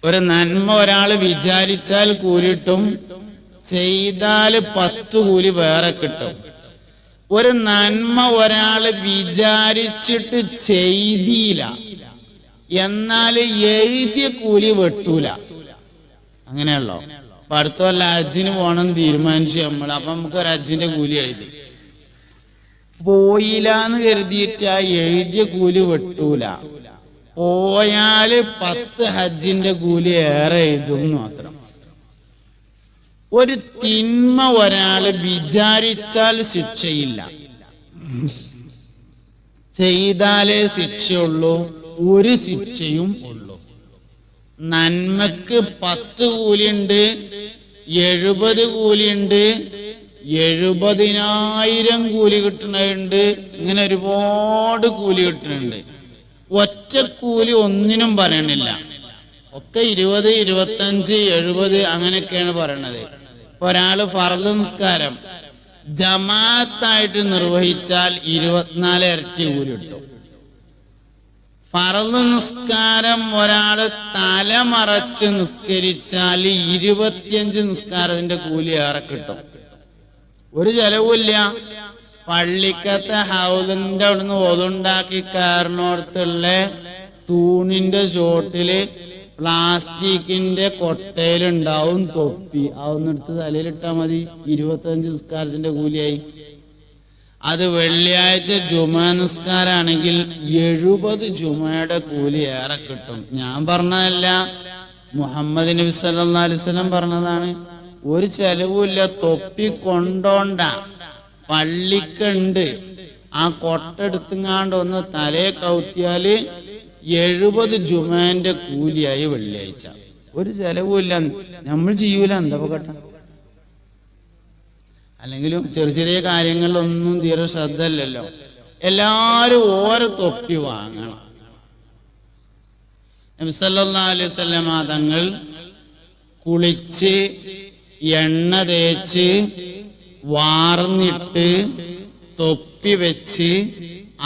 ഒരു നന്മ ഒരാൾ വിചാരിച്ചാൽ കൂലിട്ടും, ചെയ്താൽ 10 കൂലി വേറെ കിട്ടും. ഒരു നന്മ ഒരാൾ വിചാരിച്ചിട്ട് ചെയ്തില്ല, എന്നാൽ എഴുതിയ കൂലി വെട്ടൂല. അങ്ങനെയല്ലോ. അപ്പൊ അടുത്ത കൊല്ലം ഹജ്ജിന് പോകണം തീരുമാനിച്ചു നമ്മൾ. അപ്പൊ നമുക്ക് ഒരു ഹജ്ജിന്റെ കൂലി എഴുതി. പോയില്ലാന്ന് കരുതിയിട്ട് ആ എഴുതിയ കൂലി വെട്ടൂല. പോയാല് 10 ഹജ്ജിന്റെ കൂലി ഏറെ എഴുതും മാത്രം. ഒരു തിന്മ ഒരാള് വിചാരിച്ചാൽ ശിക്ഷയില്ല, ചെയ്താലേ ശിക്ഷയുള്ളൂ. ഒരു ശിക്ഷയും ഉള്ളൂ. നന്മക്ക് 10 കൂലിയുണ്ട്, 70 കൂലിയുണ്ട്, 70,000 കൂലി കിട്ടുന്നുണ്ട്. ഇങ്ങനെ ഒരുപാട് കൂലി കിട്ടുന്നുണ്ട്. ഒറ്റ കൂലി ഒന്നിനും പറയണില്ല. ഒക്കെ 20, 25, 70 അങ്ങനെയൊക്കെയാണ് പറയണത്. ഒരാള് ഫർള് നിസ്കാരം ജമാഅത്തായിട്ട് നിർവഹിച്ചാൽ 24 ഇരട്ടി കൂലി കിട്ടും. ഫർള് നിസ്കാരം ഒരാള് തലമറച്ച് നിസ്കരിച്ചാൽ 25 നിസ്കാരത്തിന്റെ കൂലി ഏറെ കിട്ടും. ഒരു ചെലവുമില്ല. പള്ളിക്കത്തെ ഹൗദിന്റെ അവിടുന്ന് ഒതുണ്ടാക്കി കയറിനോടത്തുള്ള തൂണിന്റെ ചോട്ടില് പ്ലാസ്റ്റിക്കിന്റെ കൊട്ടയിലുണ്ടാവും തൊപ്പി. അതൊന്നെടുത്ത് തലയിലിട്ടാ മതി, 25 നിസ്കാരത്തിന്റെ കൂലിയായി. അത് വെള്ളിയാഴ്ച ജുമാ നിസ്കാരാണെങ്കിൽ 70 ജുമയുടെ കൂലി ഏറെ കിട്ടും. ഞാൻ പറഞ്ഞതല്ല, മുഹമ്മദ് നബി സല്ലല്ലാഹു അലൈഹി വസല്ലം പറഞ്ഞതാണ്. ഒരു ചെലവുമില്ല. തൊപ്പി കൊണ്ടോണ്ട, പള്ളിക്കുണ്ട്. ആ കൊട്ടെടുത്തുങ്ങാണ്ട് ഒന്ന് തലയെ കൗത്തിയാല് 70 ജുമാന്റെ കൂലിയായി വെള്ളിയാഴ്ച. ഒരു ചെലവുമില്ല. നമ്മൾ ചെയ്യൂല, എന്താ കേട്ട. അല്ലെങ്കിലും ചെറിയ ചെറിയ കാര്യങ്ങളിലൊന്നും തീരെ ശ്രദ്ധ ഇല്ലല്ലോ. എല്ലാരും ഓരോ തൊപ്പി വാങ്ങണം. നബി സല്ലല്ലാഹു അലൈഹി വസല്ലം തങ്ങൾ കുളിച്ച് എണ്ണ തേച്ച് വാർന്നിട്ട് തൊപ്പി വെച്ച്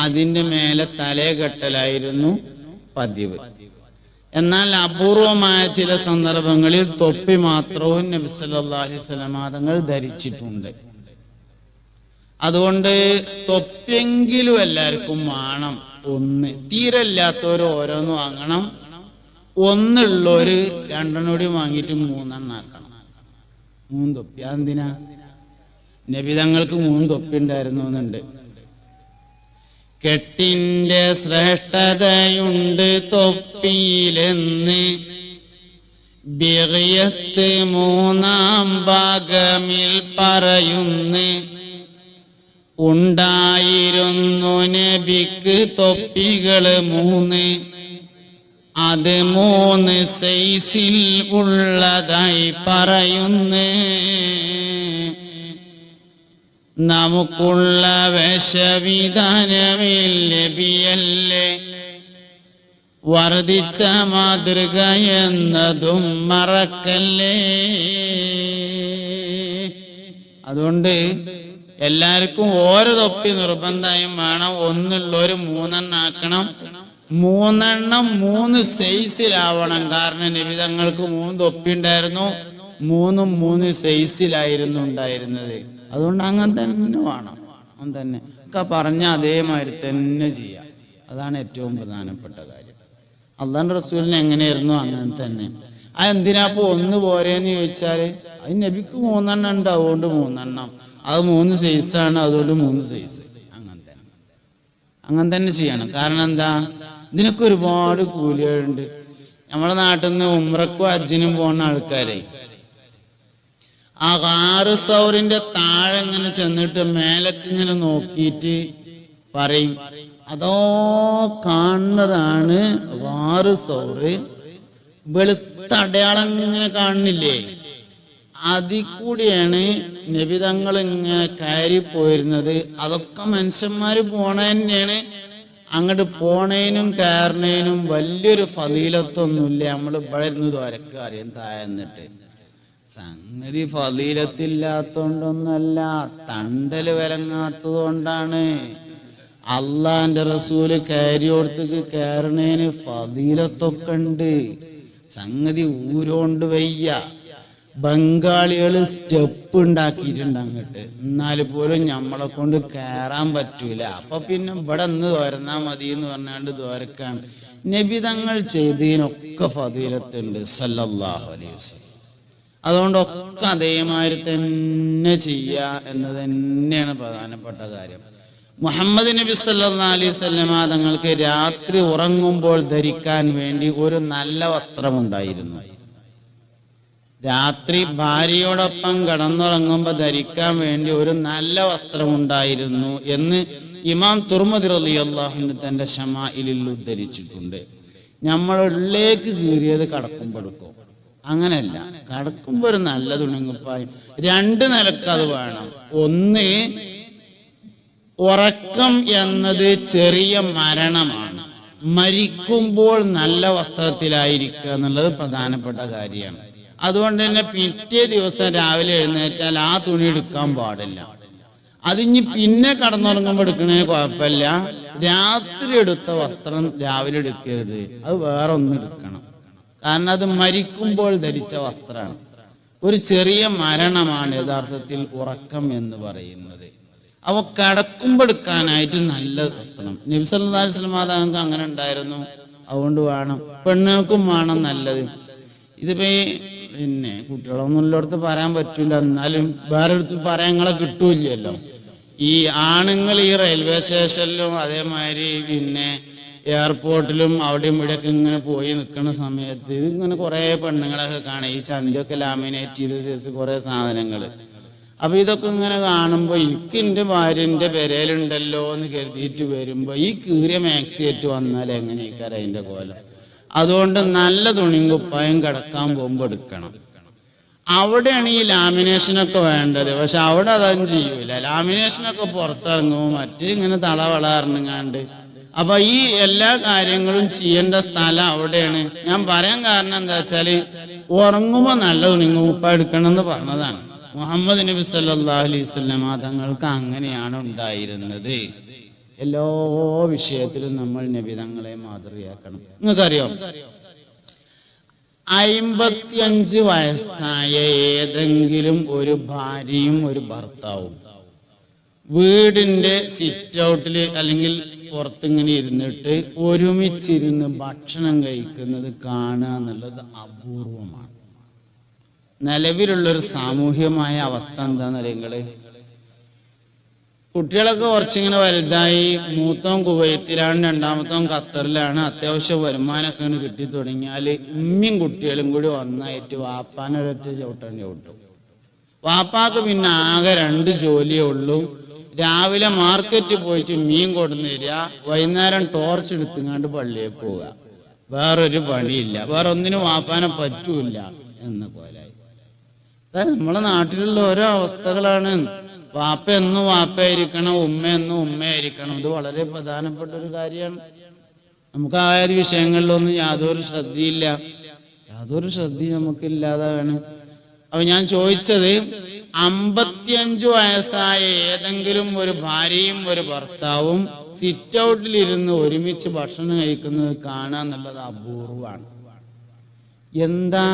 അതിന്റെ മേലെ തലകെട്ടലായിരുന്നു പതിവ്. എന്നാൽ അപൂർവമായ ചില സന്ദർഭങ്ങളിൽ തൊപ്പി മാത്രവും നബി സല്ലല്ലാഹു അലൈഹി വസല്ലം തങ്ങൾ ധരിച്ചിട്ടുണ്ട്. അതുകൊണ്ട് തൊപ്പിയെങ്കിലും എല്ലാവർക്കും വേണം. ഒന്ന് തീരല്ലാത്തവര് ഓരോന്ന് വാങ്ങണം. ഒന്നുള്ളവര് 2 കൂടി വാങ്ങിയിട്ട് 3 ആക്കണം. 3 തൊപ്പി. അതെന്തിനാ? നബി തങ്ങൾക്ക് 3 തൊപ്പി ഉണ്ടായിരുന്നു എന്നുണ്ട്. കെട്ടിന്റെ ശ്രേഷ്ഠതയുണ്ട് തൊപ്പിയിലെന്ന് ബിഗയത്ത് 3-ാം ഭാഗമിൽ പറയുന്നു. ഉണ്ടായിരുന്നു നബിക്ക് തൊപ്പികള് 3, അത് 3 സൈസിൽ ഉള്ളതായി പറയുന്നു. നമുക്കുള്ള വേഷവിധാനമിൽ നബിയല്ലേ വർദ്ധിച്ച മാതൃക എന്നതും മറക്കല്ലേ. അതുകൊണ്ട് എല്ലാവർക്കും ഓരോ തൊപ്പി നിർബന്ധമായും വേണം. ഒന്നുള്ളൊരു 3 ആക്കണം. 3 3 സൈസിലാവണം. കാരണം നബി തങ്ങൾക്ക് 3 തൊപ്പി ഉണ്ടായിരുന്നു. 3 സൈസിലായിരുന്നു ഉണ്ടായിരുന്നത്. അതുകൊണ്ട് അങ്ങനെ തന്നെ വേണം. അങ്ങനെ തന്നെ ഒക്കെ പറഞ്ഞ അതേമാതിരി തന്നെ ചെയ്യാം. അതാണ് ഏറ്റവും പ്രധാനപ്പെട്ട കാര്യം. അള്ളാഹുവിന്റെ റസൂലിന് എങ്ങനെയായിരുന്നു അങ്ങനെ തന്നെ. അതെന്തിനാപ്പോ 1 പോരെന്ന് ചോദിച്ചാല്, അത് നബിക്ക് 3 ഉണ്ട്, അതുകൊണ്ട് 3. അത് 3 സൈസാണ്, അതുകൊണ്ട് 3 സൈസ്. അങ്ങനെ തന്നെ ചെയ്യണം. കാരണം എന്താ? ഇതിനൊക്കെ ഒരുപാട് കൂലികളുണ്ട്. നമ്മുടെ നാട്ടിൽ നിന്ന് ഉംറക്കും ഹജ്ജിനും പോകുന്ന ആൾക്കാരെ ആ 6 സൗറിന്റെ താഴെ ഇങ്ങനെ ചെന്നിട്ട് മേലക്ക് ഇങ്ങനെ നോക്കിയിട്ട് പറയും, അതോ കാണുന്നതാണ് 6 സൗറ്, വെളുത്ത അടയാളം ഇങ്ങനെ കാണുന്നില്ലേ, അതിൽ കൂടിയാണ് നബിതങ്ങൾ ഇങ്ങനെ കയറി പോയിരുന്നത്. അതൊക്കെ മനുഷ്യന്മാര് പോണ തന്നെയാണ്. അങ്ങോട്ട് പോണേനും കയറുന്നതിനും വലിയൊരു ഫളീലത്തൊന്നുമില്ല. നമ്മൾ ഇവിടെ ഇരുന്ന് ദ്വാരക്ക് അറിയാൻ താഴെന്നിട്ട് സംഗതി ഫളീലത്തില്ലാത്തോണ്ടൊന്നല്ല, തണ്ടല് വിലങ്ങാത്തത് കൊണ്ടാണ്. അള്ളാന്റെ റസൂല് കയറിയോടത്തേക്ക് കയറണേന് ഫളീലത്തൊക്കെ ഉണ്ട്. സംഗതി ഊരോണ്ട് വയ്യ. ബംഗാളികൾ സ്റ്റെപ്പ് ഉണ്ടാക്കിയിട്ടുണ്ട് അങ്ങോട്ട്, എന്നാൽ പോലും നമ്മളെ കൊണ്ട് കയറാൻ പറ്റൂല. അപ്പൊ പിന്നെ ഇവിടെ നിന്ന് തോരന്നാ മതി എന്ന് പറഞ്ഞാണ്ട് ദ്വാരക്കാണ്. നബി തങ്ങൾ ചെയ്തതിനൊക്കെ ഫദീലത്തുണ്ട് സല്ലല്ലാഹു അലൈഹി വസല്ലം. അതുകൊണ്ടൊക്കെ അതേമാതിരി തന്നെ ചെയ്യുക എന്നത് തന്നെയാണ് പ്രധാനപ്പെട്ട കാര്യം. മുഹമ്മദ് നബി സല്ലല്ലാഹു അലൈഹി വസല്ലം തങ്ങൾക്ക് രാത്രി ഉറങ്ങുമ്പോൾ ധരിക്കാൻ വേണ്ടി ഒരു നല്ല വസ്ത്രമുണ്ടായിരുന്നു. രാത്രി ഭാര്യയോടൊപ്പം കിടന്നുറങ്ങുമ്പോൾ ധരിക്കാൻ വേണ്ടി ഒരു നല്ല വസ്ത്രമുണ്ടായിരുന്നു എന്ന് ഇമാം തുർമുദി റളിയല്ലാഹു അൻഹു തന്റെ ശമാഇലിൽ ഉദ്ധരിച്ചിട്ടുണ്ട്. നമ്മളുള്ളിലേക്ക് കീറിയത് കടക്കുമ്പോൾ എടുക്കും, അങ്ങനെയല്ല. കടക്കുമ്പോൾ ഒരു നല്ല തുണിങ്ങുപ്പായും. രണ്ട് നിലക്ക് അത് വേണം. ഒന്ന്, ഉറക്കം എന്നത് ചെറിയ മരണമാണ്. മരിക്കുമ്പോൾ നല്ല വസ്ത്രത്തിലായിരിക്കുക എന്നുള്ളത് പ്രധാനപ്പെട്ട കാര്യമാണ്. അതുകൊണ്ട് തന്നെ പിറ്റേ ദിവസം രാവിലെ എഴുന്നേറ്റാൽ ആ തുണി എടുക്കാൻ പാടില്ല. അതിഞ്ഞ് പിന്നെ കടന്നുറങ്ങുമ്പോൾ എടുക്കണതിന് കുഴപ്പമില്ല. രാത്രി എടുത്ത വസ്ത്രം രാവിലെ എടുക്കരുത്, അത് വേറെ ഒന്ന് എടുക്കണം. കാരണം അത് മരിക്കുമ്പോൾ ധരിച്ച വസ്ത്രമാണ്. ഒരു ചെറിയ മരണമാണ് യഥാർത്ഥത്തിൽ ഉറക്കം എന്ന് പറയുന്നത്. അവ കടക്കുമ്പോൾ എടുക്കാനായിട്ട് നല്ല വസ്ത്രം. നബി സല്ലല്ലാഹു അലൈഹി വസല്ലം തങ്ങൾക്ക് അങ്ങനെ ഉണ്ടായിരുന്നു. അതുകൊണ്ട് വേണം, പെണ്ണുങ്ങൾക്കും വേണം നല്ലത്. ഇതിപ്പോ പിന്നെ കുട്ടികളൊന്നും ഉള്ളിടത്ത് പറയാൻ പറ്റൂല, എന്നാലും വേറൊരിടത്ത് പറയാൻ നിങ്ങളെ കിട്ടൂല്ലല്ലോ. ഈ ആണുങ്ങൾ ഈ റെയിൽവേ സ്റ്റേഷനിലും അതേമാതിരി പിന്നെ എയർപോർട്ടിലും അവിടെയും ഇവിടെയൊക്കെ ഇങ്ങനെ പോയി നിൽക്കുന്ന സമയത്ത് ഇങ്ങനെ കുറെ പെണ്ണുങ്ങളൊക്കെ കാണാം. ഈ ചന്തിയൊക്കെ ലാമിനേറ്റ് ചെയ്ത് കുറെ സാധനങ്ങൾ. അപ്പൊ ഇതൊക്കെ ഇങ്ങനെ കാണുമ്പോ എനിക്ക് എന്റെ ഭാര്യന്റെ പെരയിലുണ്ടല്ലോ എന്ന് കരുതിയിട്ട് വരുമ്പോ ഈ കീറിയ മാക്സിയേറ്റ് വന്നാൽ എങ്ങനെയൊക്കെ അതിന്റെ കോലം. അതുകൊണ്ട് നല്ല തുണിയും കുപ്പായം കിടക്കാൻ പോകുമ്പോൾ എടുക്കണം. അവിടെയാണ് ഈ ലാമിനേഷനൊക്കെ വേണ്ടത്. പക്ഷെ അവിടെ അതൊന്നും ചെയ്യൂല. ലാമിനേഷനൊക്കെ പുറത്തിറങ്ങുമ്പോൾ മറ്റേ ഇങ്ങനെ തളവള ഇറങ്ങാണ്ട്. അപ്പൊ ഈ എല്ലാ കാര്യങ്ങളും ചെയ്യേണ്ട സ്ഥലം അവിടെയാണ്. ഞാൻ പറയാൻ കാരണം എന്താ വെച്ചാല് ഉറങ്ങുമ്പോ നല്ല തുണിയും കുപ്പായം എടുക്കണം എന്ന് പറഞ്ഞതാണ്. മുഹമ്മദ് നബി സല്ലല്ലാഹു അലൈഹി വസല്ലം തങ്ങൾക്ക് അങ്ങനെയാണ് ഉണ്ടായിരുന്നത്. എല്ലാ വിഷയത്തിലും നമ്മൾ നബി തങ്ങളെ മാതൃകയാക്കണം. നിങ്ങൾക്കറിയാം, 55 വയസ്സായ ഏതെങ്കിലും ഒരു ഭാര്യയും ഒരു ഭർത്താവും വീടിന്റെ സിറ്റ് ഔട്ടിൽ അല്ലെങ്കിൽ പുറത്തിങ്ങനെ ഇരുന്നിട്ട് ഒരുമിച്ചിരുന്ന് ഭക്ഷണം കഴിക്കുന്നത് കാണുക എന്നുള്ളത് അപൂർവമാണ്. നിലവിലുള്ളൊരു സാമൂഹ്യമായ അവസ്ഥ എന്താണെന്നറിയങ്ങള്, കുട്ടികളൊക്കെ കുറച്ചിങ്ങനെ വലുതായി. മൂത്തവും കുവൈത്തിലാണ്, രണ്ടാമത്തവും ഖത്തറിലാണ്. അത്യാവശ്യം വരുമാനമൊക്കെ കിട്ടി തുടങ്ങിയാൽ ഉമ്മയും കുട്ടികളും കൂടി ഒന്നായിട്ട് വാപ്പാനൊരൊറ്റ ചവിട്ടും. വാപ്പാക്ക് പിന്നെ ആകെ 2 ജോലിയേ ഉള്ളൂ. രാവിലെ മാർക്കറ്റിൽ പോയിട്ട് മീൻ കൊണ്ടുവന്ന് തരിക, വൈകുന്നേരം ടോർച്ച് എടുത്തുങ്ങാണ്ട് പള്ളിയേക്ക് പോവുക. വേറൊരു പണിയില്ല, വേറെ ഒന്നിനും വാപ്പാനെ പറ്റൂല എന്ന പോലായി. നമ്മളെ നാട്ടിലുള്ള ഓരോ അവസ്ഥകളാണ്. വാപ്പ എന്നും വാപ്പയായിരിക്കണം, ഉമ്മ എന്നും ഉമ്മയായിരിക്കണം. ഇത് വളരെ പ്രധാനപ്പെട്ട ഒരു കാര്യമാണ്. നമുക്ക് ആ വിഷയങ്ങളിലൊന്നും യാതൊരു ശ്രദ്ധയില്ല, യാതൊരു ശ്രദ്ധയും നമുക്കില്ലാതാണ്. അപ്പൊ ഞാൻ ചോദിച്ചത്, 55 വയസ്സായ ഏതെങ്കിലും ഒരു ഭാര്യയും ഒരു ഭർത്താവും സിറ്റ് ഔട്ടിലിരുന്ന് ഒരുമിച്ച് ഭക്ഷണം കഴിക്കുന്നത് കാണുക എന്നുള്ളത് അപൂർവമാണ്. എന്താ?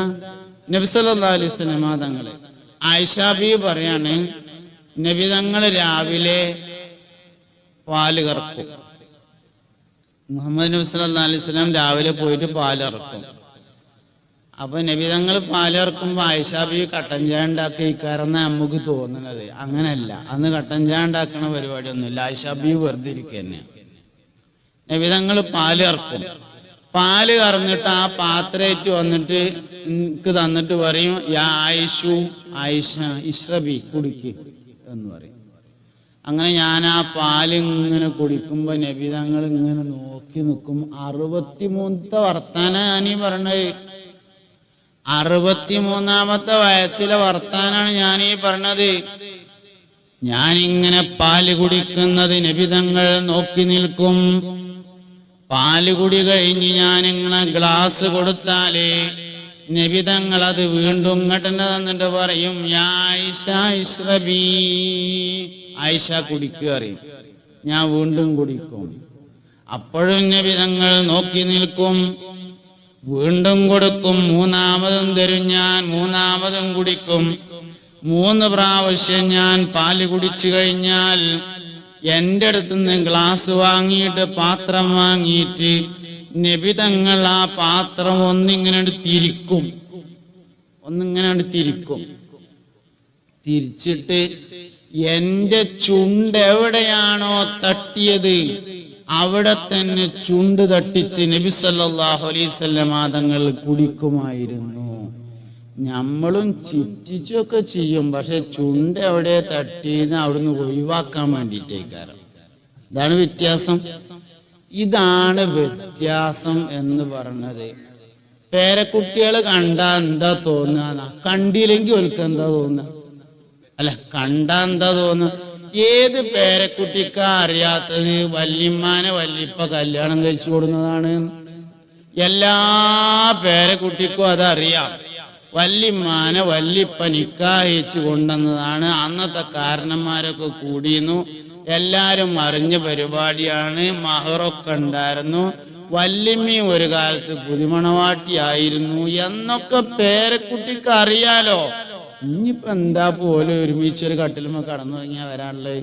നബി സല്ലല്ലാഹു അലൈഹി വസല്ലം തങ്ങള്, ആയിഷ ബീവി പറയാണ്, നബി തങ്ങൾ രാവിലെ പാല് കറക്കും. മുഹമ്മദ് നബി സല്ലല്ലാഹു അലൈഹി വസല്ലം രാവിലെ പോയിട്ട് പാലിറക്കും. അപ്പൊ നബി തങ്ങൾ പാലിറക്കുമ്പോ ആയിഷ ബീവി കട്ടൻ ചായ ഉണ്ടാക്കിക്കാരെന്ന നമുക്ക് തോന്നുന്നത്. അങ്ങനെയല്ല, അന്ന് കട്ടൻ ചായ ഉണ്ടാക്കണ പരിപാടിയൊന്നുമില്ല. ആയിഷ ബീവി വെറുതെ ഇരിക്കുക തന്നെയാണ്. നബി തങ്ങൾ പാലിറക്കും. പാല് കറന്നിട്ട് ആ പാത്രേറ്റ് വന്നിട്ട് എനിക്ക് തന്നിട്ട് പറയും, യാ ആയിഷു, ആയിഷ ഇശ്റബി, കുടിക്ക് എന്ന് പറയും. അങ്ങനെ ഞാൻ ആ പാല് ഇങ്ങനെ കുടിക്കുമ്പോ നബി തങ്ങൾ ഇങ്ങനെ നോക്കി നിൽക്കും. 63ാമത്തെ വർത്താന ഞാനീ പറഞ്ഞത്. 63ാമത്തെ വയസ്സിലെ വർത്താനാണ് ഞാനീ പറഞ്ഞത്. ഞാനിങ്ങനെ പാല് കുടിക്കുന്നത് നബി തങ്ങൾ നോക്കി നിൽക്കും. പാല് കുടി കഴിഞ്ഞ് ഞാനിങ്ങനെ ഗ്ലാസ് കൊടുത്താലേ നബി തങ്ങൾ അത് വീണ്ടും ഇങ്ങോട്ട് തന്നിട്ട് പറയും, യാ ആയിഷ ഇശ്റബി, ആയിഷ കുടിക്കുക അറിയും. ഞാൻ വീണ്ടും കുടിക്കും. അപ്പോഴും നബി തങ്ങൾ നോക്കി നിൽക്കും. വീണ്ടും കൊടുക്കും, മൂന്നാമതും തരും ഞാൻ, മൂന്നാമതും കുടിക്കും. 3 പ്രാവശ്യം ഞാൻ പാല് കുടിച്ചു കഴിഞ്ഞാൽ എൻ്റെ അടുത്ത് നിന്ന് ഗ്ലാസ് വാങ്ങിയിട്ട് പാത്രം വാങ്ങിയിട്ട് നബി തങ്ങൾ ആ പാത്രം ഒന്നിങ്ങനെ തിരിക്കും, തിരിച്ചിട്ട് എൻ്റെ ചുണ്ട് എവിടെയാണോ തട്ടിയത് അവിടെ തന്നെ ചുണ്ട് തട്ടിച്ച് നബി സല്ലല്ലാഹു അലൈഹി വസല്ലം തങ്ങൾ കുടിക്കുമായിരുന്നു. നമ്മളും ചിറ്റിച്ചൊക്കെ ചെയ്യും, പക്ഷെ ചുണ്ട് എവിടെ തട്ടിന്ന് അവിടുന്ന് ഒഴിവാക്കാൻ വേണ്ടിയിട്ടേക്കാരം. ഇതാണ് വ്യത്യാസം. ഇതാണ് വ്യത്യാസം എന്ന് പറഞ്ഞത്. പേരക്കുട്ടികൾ കണ്ടാ എന്താ തോന്നുക? കണ്ടില്ലെങ്കിൽ ഓൽക്ക് എന്താ തോന്നുക? അല്ല, കണ്ടാ എന്താ തോന്നുക? ഏത് പേരക്കുട്ടിക്കാ അറിയാത്തത് വല്യമ്മാനെ വല്യപ്പ കല്യാണം കഴിച്ചു കൊടുക്കുന്നതാണ്? എല്ലാ പേരക്കുട്ടിക്കും അതറിയാം. വല്യമ്മാനെ വല്യപ്പ നിക്കാഹിച്ചു കൊണ്ടുവന്നതാണ്. അന്നത്തെ കാരണന്മാരൊക്കെ കൂടിയിരുന്നു, എല്ലാരും അറിഞ്ഞ പരിപാടിയാണ്. മഹറൊക്കെ ഉണ്ടായിരുന്നു. വല്യമ്മയും ഒരു കാലത്ത് പുതുമണവാട്ടിയായിരുന്നു എന്നൊക്കെ പേരക്കുട്ടിക്ക് അറിയാലോ. ഇനിയിപ്പോ എന്താ പോലെ ഒരുമിച്ചൊരു കട്ടിലുമ കടന്നു തുടങ്ങിയാ വരാനുള്ളത്?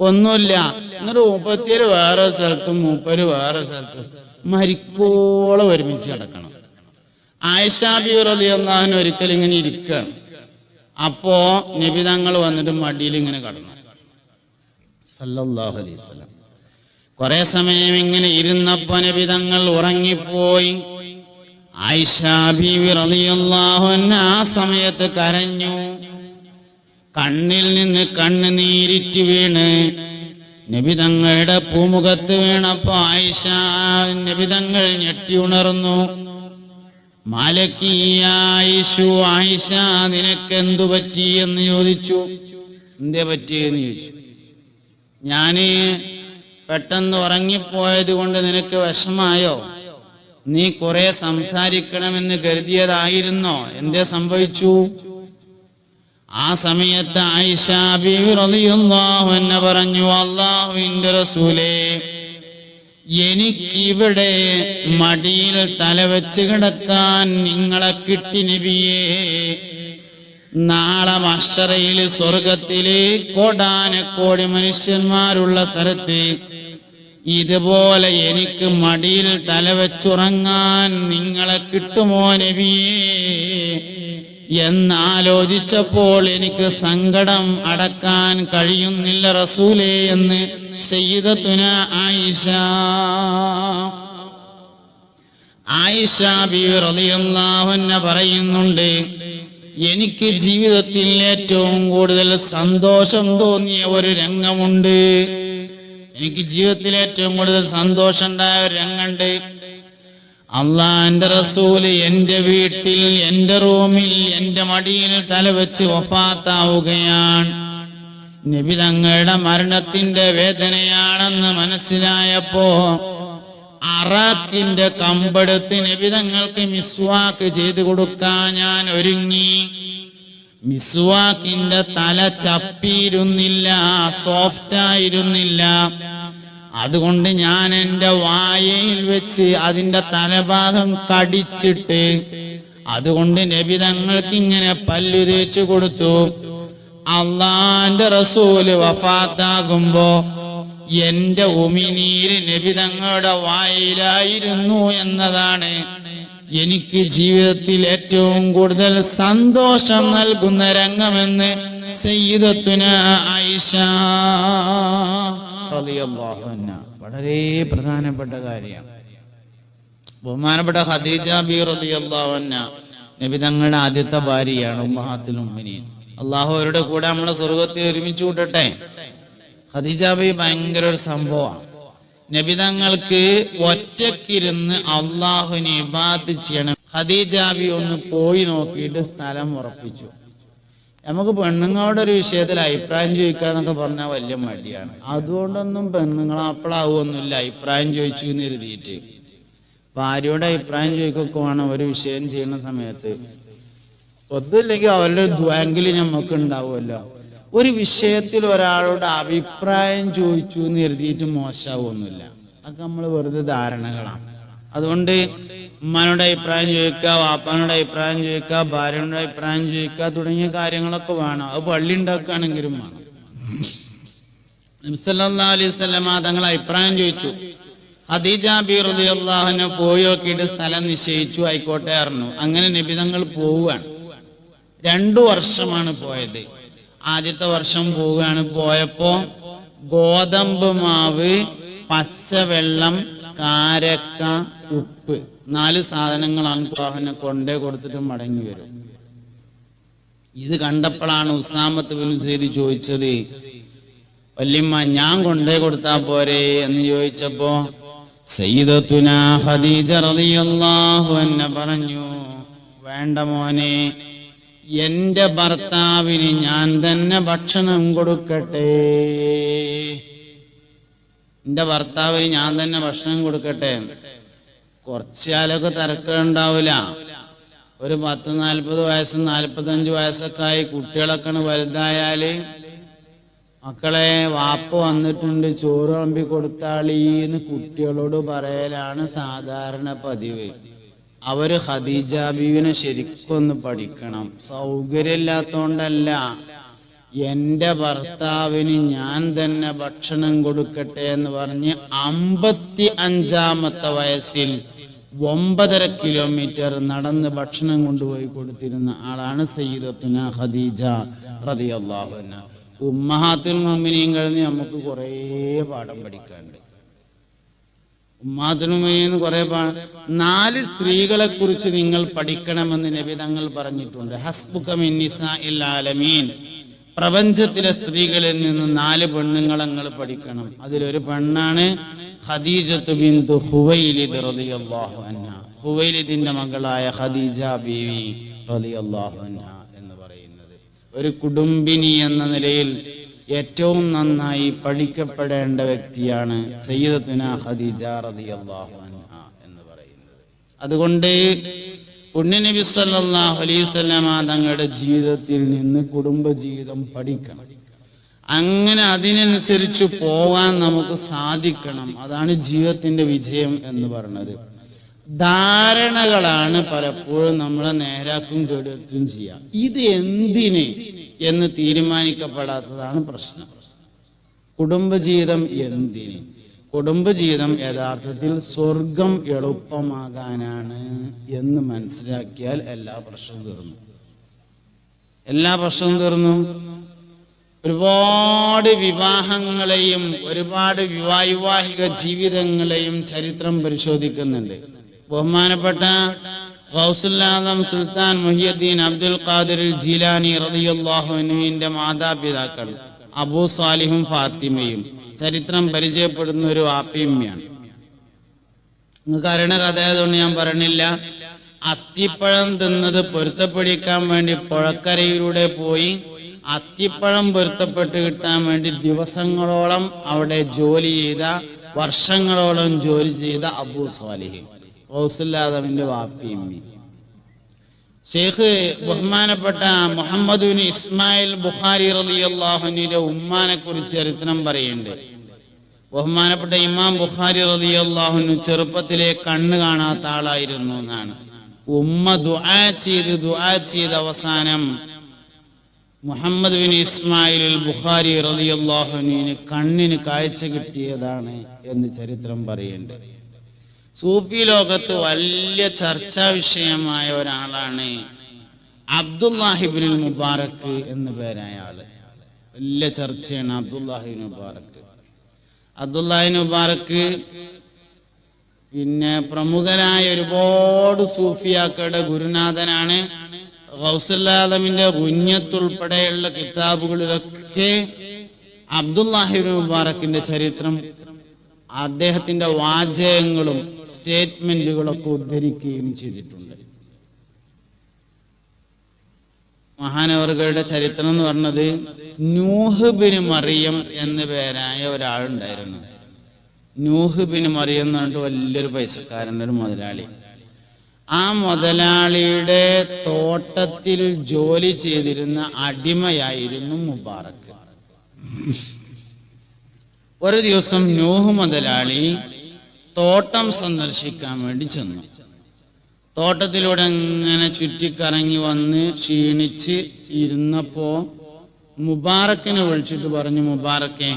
ഒന്നുമില്ല. എന്നിട്ട് 37 വേറെ സ്ഥലത്തും 30 വേറെ സ്ഥലത്തും മരിക്കോളം ഒരുമിച്ച് കിടക്കണം. ആയിഷാ ബീവി റളിയല്ലാഹു അൻഹ ഒരിക്കൽ ഇങ്ങനെ ഇരിക്കുകയാണ്. അപ്പോ നബി തങ്ങൾ വന്നിട്ട് മടിയിൽ ഇങ്ങനെ കടന്നു സല്ലല്ലാഹു അലൈഹി വസല്ലം. കുറെ സമയം ഇങ്ങനെ ഇരുന്നപ്പോ നബി തങ്ങൾ ഉറങ്ങിപ്പോയി. ആയിഷാ ബീവി റളിയല്ലാഹു അൻഹ ആ സമയത്ത് കരഞ്ഞു. കണ്ണിൽ നിന്ന് കണ്ണുനീരിറ്റ് വീണ് നബി തങ്ങളുടെ പൂമുഖത്ത് വീണപ്പോ നബി തങ്ങൾ ഞെട്ടി ഉണർന്നു. മാലക്കി ആയിഷു, ആയിഷ നിനക്കെന്തു പറ്റി എന്ന് ചോദിച്ചു. എന്തേ പറ്റിയെന്ന് ചോദിച്ചു. ഞാന് പെട്ടെന്ന് ഉറങ്ങിപ്പോയത് കൊണ്ട് നിനക്ക് വിഷമായോ? നീ കുറെ സംസാരിക്കണമെന്ന് കരുതിയതായിരുന്നോ? എന്തേ സംഭവിച്ചു? ആ സമയത്ത് ആയിഷാ ബീവി റളിയല്ലാഹു അൻഹ പറഞ്ഞു, അല്ലാഹുവിന്റെ റസൂലേ, എനിക്കിവിടെ മടിയിൽ തലവെച്ച് കിടക്കാൻ നിങ്ങളെ കിട്ടി നബിയേ. നാളെ മഹ്ശറയിൽ സ്വർഗത്തിലെ കോടാനക്കോടി മനുഷ്യന്മാരുള്ള സ്ഥലത്ത് ഇതുപോലെ എനിക്ക് മടിയിൽ തലവെച്ചുറങ്ങാൻ നിങ്ങളെ കിട്ടുമോ നബിയേ എന്നാലോചിച്ചപ്പോൾ എനിക്ക് സങ്കടം അടക്കാൻ കഴിയുന്നില്ല റസൂലേ എന്ന് സയ്യിദത്തുന ആയിഷ ബീവി റളിയല്ലാഹു അൻഹ പറയുന്നുണ്ട്, എനിക്ക് ജീവിതത്തിൽ ഏറ്റവും കൂടുതൽ സന്തോഷം തോന്നിയ ഒരു രംഗമുണ്ട്. എനിക്ക് ജീവിതത്തിൽ ഏറ്റവും കൂടുതൽ സന്തോഷം ഉണ്ടായ ഒരു രംഗമുണ്ട്. അള്ളാന്റെ റസൂല് എന്റെ വീട്ടിൽ, എന്റെ റൂമിൽ, എന്റെ മടിയിൽ തലവെച്ച് വഫാത്താവുകയാണ്. നബി തങ്ങളുടെ മരണത്തിന്റെ വേദനയാണെന്ന് മനസ്സിലായപ്പോ അറാഖിന്റെ കമ്പെടുത്ത് നബി തങ്ങൾക്ക് മിസ്വാക്ക് ചെയ്തു കൊടുക്കാൻ ഞാൻ ഒരുങ്ങി. മിസ്വാക്കിന്റെ തല ചപ്പിയിരുന്നില്ല, സോഫ്റ്റായിരുന്നില്ല. അതുകൊണ്ട് ഞാൻ എൻ്റെ വായയിൽ വെച്ച് അതിന്റെ തലഭാഗം കടിച്ചിട്ട് അതുകൊണ്ട് നബി തങ്ങൾക്ക് ഇങ്ങനെ പല്ലു തേച്ചു കൊടുത്തു. അള്ളാന്റെ റസൂല് വഫാത്താകുമ്പോ എന്റെ ഉമിനീര് നബി തങ്ങളുടെ വായിലായിരുന്നു എന്നതാണ് എനിക്ക് ജീവിതത്തിൽ ഏറ്റവും കൂടുതൽ സന്തോഷം നൽകുന്ന രംഗമെന്ന് സയ്യിദത്തുന ആയിഷ റളിയല്ലാഹു അൻഹ. വളരെ പ്രധാനപ്പെട്ട കാര്യമാണ്. ബഹുമാനപ്പെട്ട ഖദീജ ബീവി റളിയല്ലാഹു അൻഹ നബി തങ്ങളുടെ ആദ്യത്തെ ഭാര്യയാണ്, ഉമ്മഹാത്തുൽ മുഅ്മിനീൻ. അള്ളാഹു അവരുടെ കൂടെ നമ്മളെ സ്വർഗത്തിൽ ഒരുമിച്ച് കൂട്ടട്ടെ. ഖദീജ ബീവി ഭയങ്കര ഒരു സംഭവമാണ്. നബി തങ്ങൾക്ക് ഒറ്റക്കിരുന്ന് അള്ളാഹുവിനെ ഇബാദത്ത് ചെയ്യണം. ഖദീജ ബീവി ഒന്ന് പോയി നോക്കിയിട്ട് സ്ഥലം ഉറപ്പിച്ചു. നമുക്ക് പെണ്ണുങ്ങളുടെ ഒരു വിഷയത്തിൽ അഭിപ്രായം ചോദിക്കാന്നൊക്കെ പറഞ്ഞാൽ വലിയ മടിയാണ്. അതുകൊണ്ടൊന്നും പെണ്ണുങ്ങൾ അപ്പളാവുമൊന്നുമില്ല. അഭിപ്രായം ചോദിച്ചു എന്ന് എഴുതിയിട്ട് ഭാര്യയുടെ അഭിപ്രായം ചോദിക്കൊക്കെ വേണം ഒരു വിഷയം ചെയ്യുന്ന സമയത്ത്. ഒന്നുമില്ലെങ്കിൽ അവരുടെ ദ്വാങ്കില് നമുക്ക് ഉണ്ടാവുമല്ലോ. ഒരു വിഷയത്തിൽ ഒരാളോട് അഭിപ്രായം ചോദിച്ചു എന്ന് എഴുതിയിട്ട് മോശമാവൊന്നുമില്ല. അതൊക്കെ നമ്മൾ വെറുതെ ധാരണകളാണ്. അതുകൊണ്ട് ഉമ്മാനോട് അഭിപ്രായം ചോദിക്കുക, വാപ്പാനോട് അഭിപ്രായം ചോദിക്കുക, ഭാര്യയുടെ അഭിപ്രായം ചോദിക്കുക തുടങ്ങിയ കാര്യങ്ങളൊക്കെ വേണം. അത് പള്ളി ഉണ്ടാക്കുകയാണെങ്കിലും വേണം. നബി സല്ലല്ലാഹു അലൈഹി വസല്ലമ തങ്ങൾ അഭിപ്രായം ചോദിച്ചു. ഖദീജ ബിബി റളിയല്ലാഹു അൻഹ പോയി നോക്കിയിട്ട് സ്ഥലം നിശ്ചയിച്ചു. ആയിക്കോട്ടെ പറഞ്ഞു. അങ്ങനെ നബി തങ്ങൾ പോവുകയാണ്. 2 വർഷമാണ് പോയത്. ആദ്യത്തെ വർഷം പോവുകയാണ്. പോയപ്പോ ഗോതമ്പ് മാവ്, പച്ചവെള്ളം, കാരക്ക, ഉപ്പ് 4 സാധനങ്ങളാണ് പ്രവാഹനെ കൊണ്ടേ കൊടുത്തിട്ട് മടങ്ങി വരും. ഇത് കണ്ടപ്പോഴാണ് ഉസാമത്ത് ബിൻ സൈദ് ചോദിച്ചത്, വല്യമ്മ ഞാൻ കൊണ്ടേ കൊടുത്താ പോരെ എന്ന് ചോദിച്ചപ്പോ സയ്യിദത്തുനാ ഖദീജ റളിയല്ലാഹു അൻഹ പറഞ്ഞു, വേണ്ട മോനെ, എന്റെ ഭർത്താവിന് ഞാൻ തന്നെ ഭക്ഷണം കൊടുക്കട്ടെ. എന്റെ ഭർത്താവിന് ഞാൻ തന്നെ ഭക്ഷണം കൊടുക്കട്ടെ. കുറച്ചാലൊക്കെ തിരക്കുണ്ടാവില്ല. ഒരു 10-40 വയസ്സ് 45 വയസ്സൊക്കെ ആയി കുട്ടികളൊക്കെ വലുതായാല് മക്കളെ വാപ്പ വന്നിട്ടുണ്ട് ചോറ് വിളമ്പി കൊടുത്താളീന്ന് കുട്ടികളോട് പറയലാണ് സാധാരണ പതിവ്. അവര് ഖദീജ ബീവിനെ ശരിക്കൊന്ന് പഠിക്കണം. സൗകര്യമില്ലാത്തോണ്ടല്ല, എന്റെ ഭർത്താവിന് ഞാൻ തന്നെ ഭക്ഷണം കൊടുക്കട്ടെ എന്ന് പറഞ്ഞ് 55-ാമത്തെ വയസ്സിൽ 9.5 കിലോമീറ്റർ നടന്ന് ഭക്ഷണം കൊണ്ടുപോയി കൊടുത്തിരുന്ന ആളാണ് സയ്യിദത്തുനാ ഖദീജ റളിയല്ലാഹു അൻഹ. ഉമ്മഹാത്തുൽ മുഅ്മിനീങ്ങളിൽ നിന്ന് നമുക്ക് കുറേ പാഠം പഠിക്കാനുണ്ട്. ഉമ്മഹാത്തുൽ മുഅ്മിനീൻ കുറേ 4 സ്ത്രീകളെ കുറിച്ച് നിങ്ങൾ പഠിക്കണമെന്ന് നബി തങ്ങൾ പറഞ്ഞിട്ടുണ്ട്. ഹസ്ബുക മിൻ നിസാഇൽ ആലമീൻ, പ്രപഞ്ചത്തിലെ സ്ത്രീകളിൽ നിന്ന് 4 പെണ്ണുങ്ങളെ നിങ്ങൾ പഠിക്കണം. അതിലൊരു പെണ്ണാണ് ഖദീജത്തു ബിൻതു ഖുവൈലിദ് റളിയല്ലാഹു അൻഹ. ഖുവൈലിദിന്റെ മകളായ ഖദീജ ബീവി റളിയല്ലാഹു അൻഹ എന്ന് പറയുന്നത് ഒരു കുടുംബിനി എന്ന നിലയിൽ ഏറ്റവും നന്നായി പഠിക്കപ്പെടേണ്ട വ്യക്തിയാണ് സയ്യിദത്തുനാ ഖദീജ റളിയല്ലാഹു അൻഹ എന്ന് പറയുന്നത്. അതുകൊണ്ട് പുണ്യനബി സല്ലല്ലാഹു അലൈഹി വസല്ലമ തങ്ങളുടെ ജീവിതത്തിൽ നിന്ന് കുടുംബജീവിതം പഠിക്കണം. അങ്ങനെ അതിനനുസരിച്ച് പോകാൻ നമുക്ക് സാധിക്കണം. അതാണ് ജീവിതത്തിന്റെ വിജയം എന്ന് പറയുന്നത്. ധാരണകളാണ് പലപ്പോഴും നമ്മളെ നേരാക്കും കേടുവരുത്തും ചെയ്യുക. ഇത് എന്തിന് എന്ന് തീരുമാനിക്കപ്പെടാത്തതാണ് പ്രശ്നം. കുടുംബജീവിതം എന്തിന്? കുടുംബജീവിതം യഥാർത്ഥത്തിൽ സ്വർഗം എളുപ്പമാകാനാണ് എന്ന് മനസ്സിലാക്കിയാൽ എല്ലാ പ്രശ്നവും തീർന്നു. എല്ലാ പ്രശ്നവും തീർന്നു. ഒരുപാട് വിവാഹങ്ങളെയും ഒരുപാട് വൈവാഹിക ജീവിതങ്ങളെയും ചരിത്രം പരിശോധിക്കുന്നുണ്ട്. ബഹുമാനപ്പെട്ട ഗൗസുൽ ആദം സുൽത്താൻ മുഹിയുദ്ദീൻ അബ്ദുൽ ഖാദിർ ജീലാനി റളിയല്ലാഹു അൻഹുവിന്റെ മാതാപിതാക്കൾ അബൂ സാലിഹും ഫാത്തിമയും ചരിത്രം പരിചയപ്പെടുന്ന ഒരു ആപ്പിയമ്മയാണ്. നിങ്ങൾക്ക് അറിയണ കഥയായതുകൊണ്ട് ഞാൻ പറഞ്ഞില്ല. അത്തിപ്പഴം തിന്നത് പൊരുത്തപ്പെടിക്കാൻ വേണ്ടി പുഴക്കരയിലൂടെ പോയി അത്തിപ്പഴം പൊരുത്തപ്പെട്ട് കിട്ടാൻ വേണ്ടി ദിവസങ്ങളോളം അവിടെ ജോലി ചെയ്ത, വർഷങ്ങളോളം ജോലി ചെയ്ത അബൂ സാലിഹ് ഗൗസുൽ ആദമിന്റെ വാപ്പിയമ്മി. ഷെയ്ഖ് ബഹുമാനപ്പെട്ട മുഹമ്മദ് ബിൻ ഇസ്മായിൽ ബുഖാരി റളിയല്ലാഹു അൻഹുവിന്റെ ഉമ്മാനെ കുറിച്ച് ചരിത്രം പറയുന്നുണ്ട്. ബഹുമാനപ്പെട്ട ഇമാം ബുഖാരി റളിയല്ലാഹു അൻഹു ചെറുപ്പത്തിലെ കണ്ണ് കാണാത്ത ആളായിരുന്നു എന്നാണ്. ഉമ്മ ദുആ ചെയ്ത് അവസാനം മുഹമ്മദ് ബിൻ ഇസ്മായിൽ ബുഖാരി റളിയല്ലാഹു അൻഹുവിന് കണ്ണിന് കാഴ്ച കിട്ടിയതാണ് എന്ന് ചരിത്രം പറയുന്നുണ്ട്. സൂഫി ലോകത്ത് വലിയ ചർച്ചാ വിഷയമായ ഒരാളാണ് അബ്ദുല്ലാഹിബ്നുൽ മുബാറക് എന്ന പേരായ ആള്. വലിയ ചർച്ചയാണ് അബ്ദുല്ലാഹിബ്നുൽ മുബാറക്. അബ്ദുല്ലാഹിബ്നുൽ മുബാറക് പിന്നെ പ്രമുഖരായ ഒരുപാട് സൂഫിയാക്കളുടെ ഗുരുനാഥനാണ്. ഗൗസുൽ ആദമിന്റെ ഗുഞ്ഞത്തുൾപ്പെടെയുള്ള കിതാബുകളിലൊക്കെ അബ്ദുല്ലാഹിബ്നുൽ മുബാറക്കിന്റെ ചരിത്രം, അദ്ദേഹത്തിന്റെ വാചകങ്ങളും സ്റ്റേറ്റ്മെന്റുകളൊക്കെ ഉദ്ധരിക്കുകയും ചെയ്തിട്ടുണ്ട്. മഹാനവറുകളുടെ ചരിത്രം എന്ന് പറഞ്ഞത് നൂഹ് ബിൻ മറിയം എന്ന പേരായ ഒരാളുണ്ടായിരുന്നു. നൂഹ് ബിൻ മറിയം എന്ന് പറഞ്ഞിട്ട് വലിയൊരു പൈസക്കാരൻ്റെ ഒരു മുതലാളി. ആ മുതലാളിയുടെ തോട്ടത്തിൽ ജോലി ചെയ്തിരുന്ന അടിമയായിരുന്നു മുബാറക്ക്. ഒരു ദിവസം നൂഹ് മുതലാളി തോട്ടം സന്ദർശിക്കാൻ വേണ്ടി ചെന്നു. തോട്ടത്തിലൂടെ ഇങ്ങനെ ചുറ്റിക്കറങ്ങി വന്ന് ക്ഷീണിച്ച് ഇരുന്നപ്പോ മുബാറക്കിനെ വിളിച്ചിട്ട് പറഞ്ഞു, മുബാറക്കെ,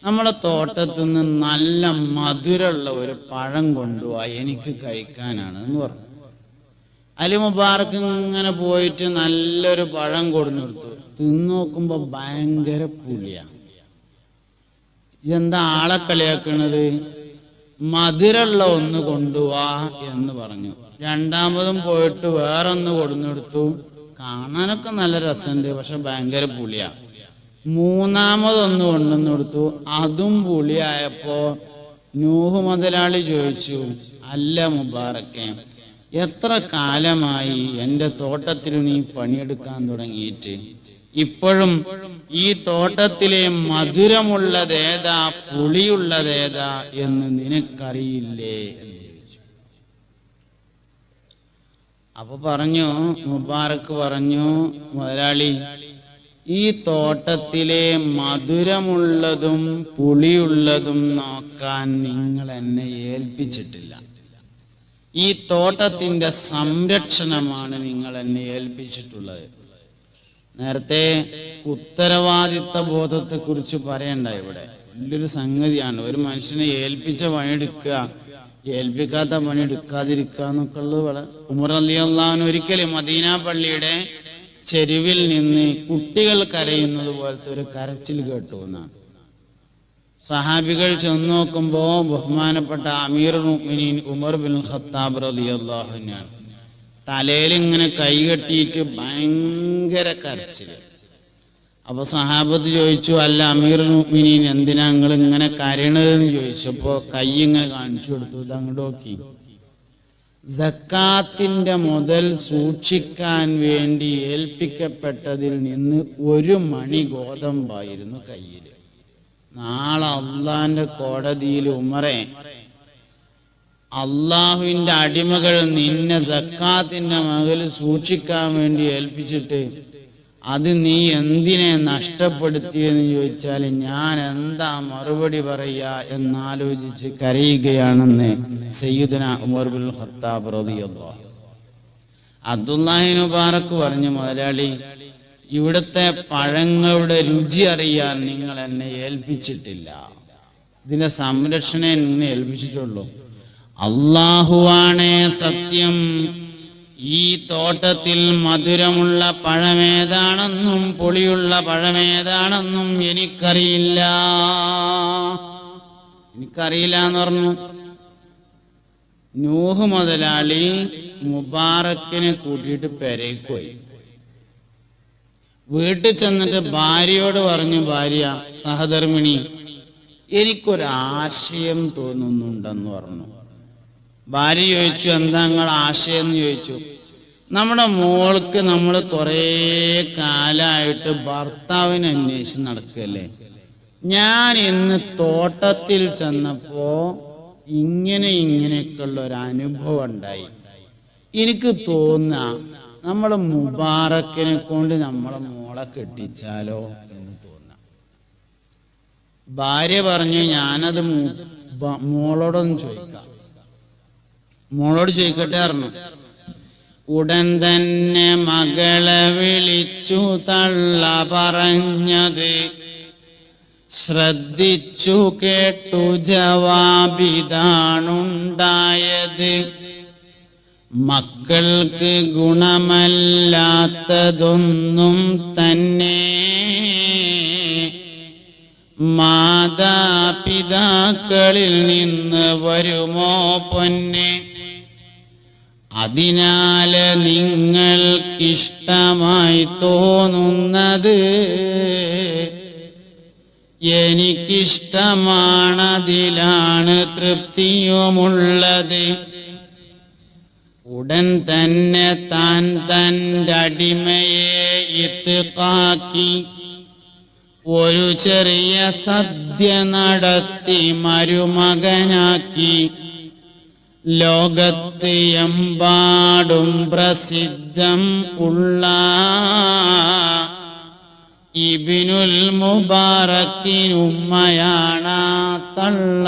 നമ്മളെ തോട്ടത്തിൽ നിന്ന് നല്ല മധുരമുള്ള ഒരു പഴം കൊണ്ടുപോവാ, എനിക്ക് കഴിക്കാനാണ് എന്ന് പറഞ്ഞു. അലി മുബാറക്ക് ഇങ്ങനെ പോയിട്ട് നല്ലൊരു പഴം കൊടുത്തു. തിന്നു നോക്കുമ്പോ ഭയങ്കര പുളിയാ. ഇതെന്താ ആളെ കളിയാക്കണത്? മധുരമുള്ള ഒന്ന് കൊണ്ടുപോവാ എന്ന് പറഞ്ഞു. രണ്ടാമതും പോയിട്ട് വേറൊന്ന് കൊടുത്തു. കാണാനൊക്കെ നല്ല രസമുണ്ട്, പക്ഷെ ഭയങ്കര പുളിയാ. മൂന്നാമതൊന്ന് കൊണ്ടുവന്നെടുത്തു. അതും പുളിയായപ്പോ നൂഹ് മുതലാളി ചോദിച്ചു, അല്ല മുബാറക്കെ, എത്ര കാലമായി എൻ്റെ തോട്ടത്തിൽ നീ പണിയെടുക്കാൻ തുടങ്ങിയിട്ട്? ഇപ്പോഴും ഈ തോട്ടത്തിലെ മധുരമുള്ളതേതാ പുളിയുള്ളതേതാ എന്ന് നിനക്കറിയില്ലേ എന്ന് ചോദിച്ചു. അപ്പൊ പറഞ്ഞു, മുബാറക്ക് പറഞ്ഞു, മുതലാളി, ഈ തോട്ടത്തിലെ മധുരമുള്ളതും പുളിയുള്ളതും നോക്കാൻ നിങ്ങൾ എന്നെ ഏൽപ്പിച്ചിട്ടില്ല. ഈ തോട്ടത്തിന്റെ സംരക്ഷണമാണ് നിങ്ങൾ എന്നെ ഏൽപ്പിച്ചിട്ടുള്ളത്. നേരത്തെ ഉത്തരവാദിത്ത ബോധത്തെ കുറിച്ച് പറയണ്ട. ഇവിടെ വലിയൊരു സംഗതിയാണ്. ഒരു മനുഷ്യനെ ഏൽപ്പിച്ച പണിയെടുക്കുക, ഏൽപ്പിക്കാത്ത പണി എടുക്കാതിരിക്കുക എന്നൊക്കെ ഉള്ളത്. ഉമർ റളിയല്ലാഹു അൻഹു ഒരിക്കലും മദീന പള്ളിയുടെ ചെരുവിൽ നിന്ന് കുട്ടികൾ കരയുന്നത് പോലത്തെ ഒരു കരച്ചിൽ കേട്ടു എന്നാണ്. സഹാബികൾ ചെന്ന് നോക്കുമ്പോ ബഹുമാനപ്പെട്ട അമീറുൽ മുഅ്മിനീൻ ഉമർ ബിൻ ഖത്താബ് റളിയല്ലാഹു അൻഹു തലയിൽ ഇങ്ങനെ കൈകെട്ടിയിട്ട് ഭയങ്കര കരച്ചില്. അപ്പൊ സഹാബത്ത് ചോദിച്ചു, അല്ല അമീറുൽ മുഅ്മിനീൻ, എന്തിനാ നിങ്ങൾ ഇങ്ങനെ കരയണതെന്ന് ചോദിച്ചപ്പോ കൈ ഇങ്ങനെ കാണിച്ചു കൊടുത്തു. ഇത് അങ്ങോട്ട് നോക്കി. സക്കാത്തിന്റെ മുതൽ സൂക്ഷിക്കാൻ വേണ്ടി ഏൽപ്പിക്കപ്പെട്ടതിൽ നിന്ന് 1 മണി ഗോതമ്പായിരുന്നു കയ്യിൽ. നാളെ അള്ളാന്റെ കോടതിയിൽ ഉമറെ, അള്ളാഹുവിന്റെ അടിമകൾ നിന്നെ സക്കാത്തിന്റെ മകൾ സൂക്ഷിക്കാൻ വേണ്ടി ഏൽപ്പിച്ചിട്ട് അത് നീ എന്തിനെ നഷ്ടപ്പെടുത്തിയെന്ന് ചോദിച്ചാൽ ഞാൻ എന്താ മറുപടി പറയാ എന്നാലോചിച്ച് കരയുകയാണെന്ന് സയ്യിദുനാ ഉമർ ബിൻ ഖത്താബ് റളിയല്ലാഹു അൻഹു. അബ്ദുല്ലാഹി മുബാറക്ക് പറഞ്ഞു, മുതലാളി, ഇവിടുത്തെ പഴങ്ങളുടെ രുചി അറിയാൻ നിങ്ങൾ എന്നെ ഏൽപ്പിച്ചിട്ടില്ല. ഇതിന്റെ സംരക്ഷണം എന്നെ ഏൽപ്പിച്ചിട്ടുള്ളൂ. അല്ലാഹുവാണേ സത്യം, ഈ തോട്ടത്തിൽ മധുരമുള്ള പഴമേതാണെന്നും പുളിയുള്ള പഴമേതാണെന്നും എനിക്കറിയില്ല എന്ന് പറഞ്ഞു. നൂഹ് മുതലാളി മുബാറക്കിനെ കൂട്ടിയിട്ട് പെരേക്ക് പോയി. വീട്ടിൽ ചെന്നിട്ട് ഭാര്യയോട് പറഞ്ഞു, ഭാര്യ സഹധർമ്മിണി, എനിക്കൊരാശയം തോന്നുന്നുണ്ടെന്ന് പറഞ്ഞു. ഭാര്യ ചോദിച്ചു, എന്താ നിങ്ങൾ ആശയം എന്ന് ചോദിച്ചു. നമ്മുടെ മോൾക്ക് നമ്മൾ കുറേ കാലമായിട്ട് ഭർത്താവിനെ അന്വേഷിച്ച് നടക്കല്ലേ. ഞാൻ ഇന്ന് തോട്ടത്തിൽ ചെന്നപ്പോ ഇങ്ങനെയൊക്കെയുള്ള ഒരു അനുഭവം ഉണ്ടായി. എനിക്ക് തോന്നുക നമ്മളെ മുബാറക്കിനെ കൊണ്ട് നമ്മളെ മോളെ കെട്ടിച്ചാലോ എന്ന് തോന്നാം. ഭാര്യ പറഞ്ഞു, ഞാനത് മോളോടൊന്ന് ചോദിക്കാം. മോളോട് ചോദിക്കട്ടെ പറഞ്ഞു. ഉടൻ തന്നെ മകളെ വിളിച്ചു തള്ള പറഞ്ഞത് ശ്രദ്ധിച്ചു കേട്ടു ജവാബിതാണുണ്ടായത്. മക്കൾക്ക് ഗുണമല്ലാത്തതൊന്നും തന്നെ മാതാപിതാക്കളിൽ നിന്ന് വരുമോ പൊന്നെ? അതിനാല് നിങ്ങൾക്കിഷ്ടമായി തോന്നുന്നത് എനിക്കിഷ്ടമാണതിലാണ് തൃപ്തിയുമുള്ളത്. ഉടൻ തന്നെ താൻ തൻ്റെ അടിമയെ ഇത്കാക്കി ഒരു ചെറിയ സദ്യ നടത്തി മരുമകനാക്കി ലോകത്ത് എമ്പാടും പ്രസിദ്ധം ഉള്ള ഇബ്നുൽ മുബാറക്കിനുമ്മയാണ് തള്ള